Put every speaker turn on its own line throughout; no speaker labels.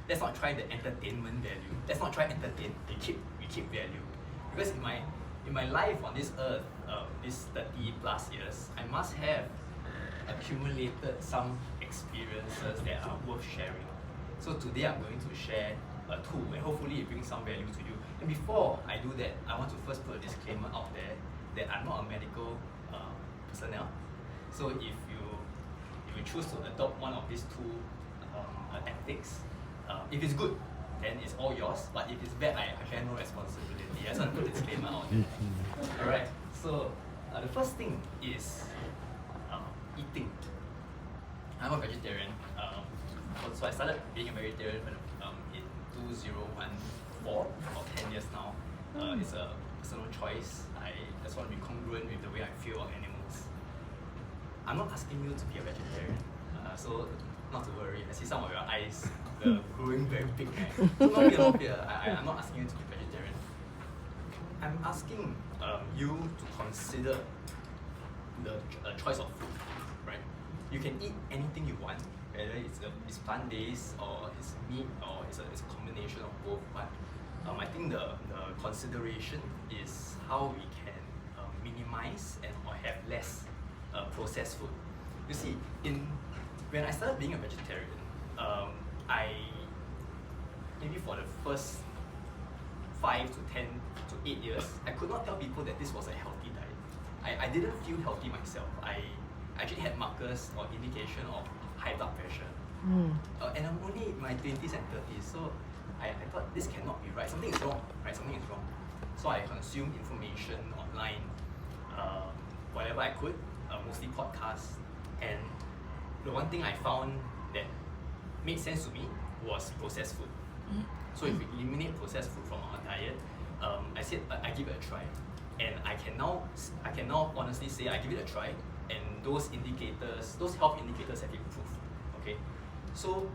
let's not try the entertainment value. Let's not try entertain. We keep value. Because in my life on this earth, this 30 plus years, I must have accumulated some experiences that are worth sharing. So today I'm going to share a tool, and hopefully it brings some value to you. And before I do that, I want to first put a disclaimer out there that I'm not a medical personnel. So if you choose to adopt one of these two tactics, if it's good, then it's all yours. But if it's bad, I bear no responsibility. I just want to put a disclaimer out there. Alright, so the first thing is eating. I'm a vegetarian. So I started being a vegetarian in 2014, or 10 years now. It's a personal choice. I just want to be congruent with the way I feel about animals. I'm not asking you to be a vegetarian, so not to worry. I see some of your eyes growing very big. Right? So not fear. I'm not asking you to be vegetarian. I'm asking you to consider the choice of food. Right? You can eat anything you want, whether it's plant-based or it's meat or it's a combination of both. But I think the consideration is how we can minimize or have less processed food. You see, when I started being a vegetarian, maybe for the first 5 to 10 to 8 years, I could not tell people that this was a healthy diet. I didn't feel healthy myself. I actually had markers or indication of high blood pressure. And I'm only in my 20s and 30s, so I thought this cannot be right. Something is wrong, right? Something is wrong. So I consumed information online, whatever I could, mostly podcasts. And the one thing I found that made sense to me was processed food. So if we eliminate processed food from our diet, I said I give it a try. And I can now honestly say I give it a try, and those health indicators have improved. Okay, so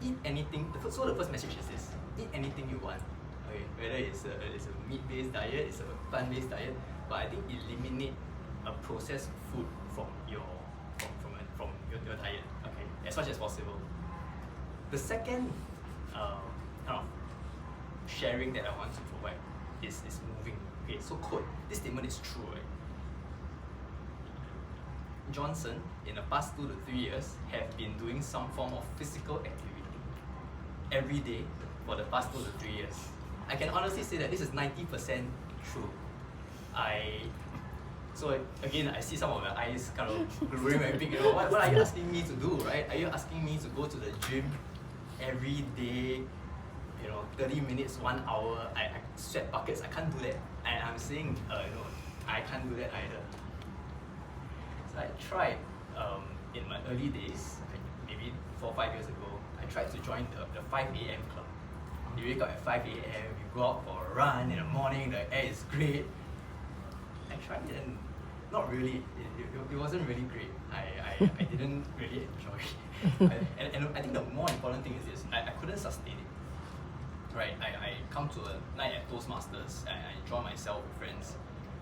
eat anything. So the first message is this: eat anything you want. Okay, whether it's a meat-based diet, it's a plant-based diet, but I think eliminate a processed food from your diet. Okay, as much as possible. The second kind of sharing that I want to provide is moving. Okay, so quote, this statement is true, right? Johnson, in the past 2 to 3 years, have been doing some form of physical activity every day for the past 2 to 3 years. I can honestly say that this is 90% true. So again, I see some of the eyes kind of growing very big. What are you asking me to do, right? Are you asking me to go to the gym every day, 30 minutes, 1 hour? I sweat buckets. I can't do that. And I'm saying, I can't do that either. So I tried in my early days, maybe 4 or 5 years ago. I tried to join the 5 a.m. club. You wake up at 5 a.m. You go out for a run in the morning. The air is great. I tried it and not really. It wasn't really great. I didn't really enjoy it. And I think the more important thing is this: I couldn't sustain it. Right, I come to a night at Toastmasters and I enjoy myself with friends.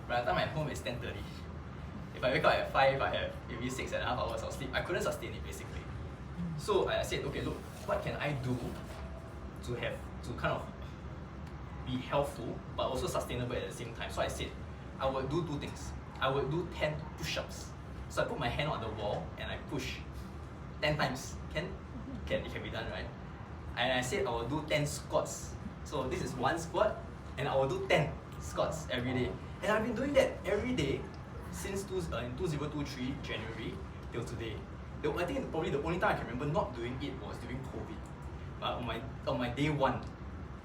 By the time I'm home, it's 10:30. If I wake up at 5, I have maybe 6.5 hours of sleep. I couldn't sustain it basically. So I said, okay, look, what can I do to kind of be helpful but also sustainable at the same time? So I said, I would do 2 things. I would do 10 push-ups. So I put my hand on the wall and I push 10 times. It can be done, right? And I said I will do 10 squats. So this is 1 squat, and I will do 10 squats every day. And I've been doing that every day since 2023 January till today. I think probably the only time I can remember not doing it was during COVID. But on my day 1,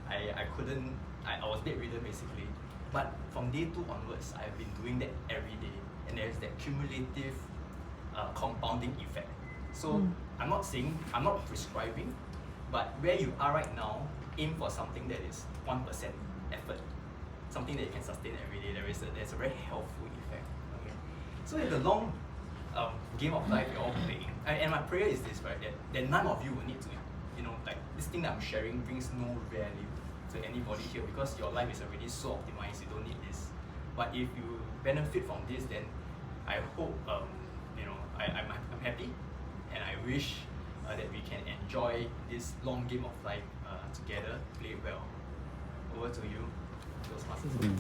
I couldn't. I was bedridden basically. But from day 2 onwards, I've been doing that every day, and there's that cumulative compounding effect. So I'm not prescribing. But where you are right now, aim for something that is 1% effort, something that you can sustain every day. There's a very helpful effect. Okay, so in the long game of life you're all playing, and my prayer is this, right? That none of you will need to, like this thing that I'm sharing brings no value to anybody here because your life is already so optimized. You don't need this. But if you benefit from this, then I hope I'm happy, and I wish that we can enjoy this long game of life together, play well. Over to you, Toastmasters.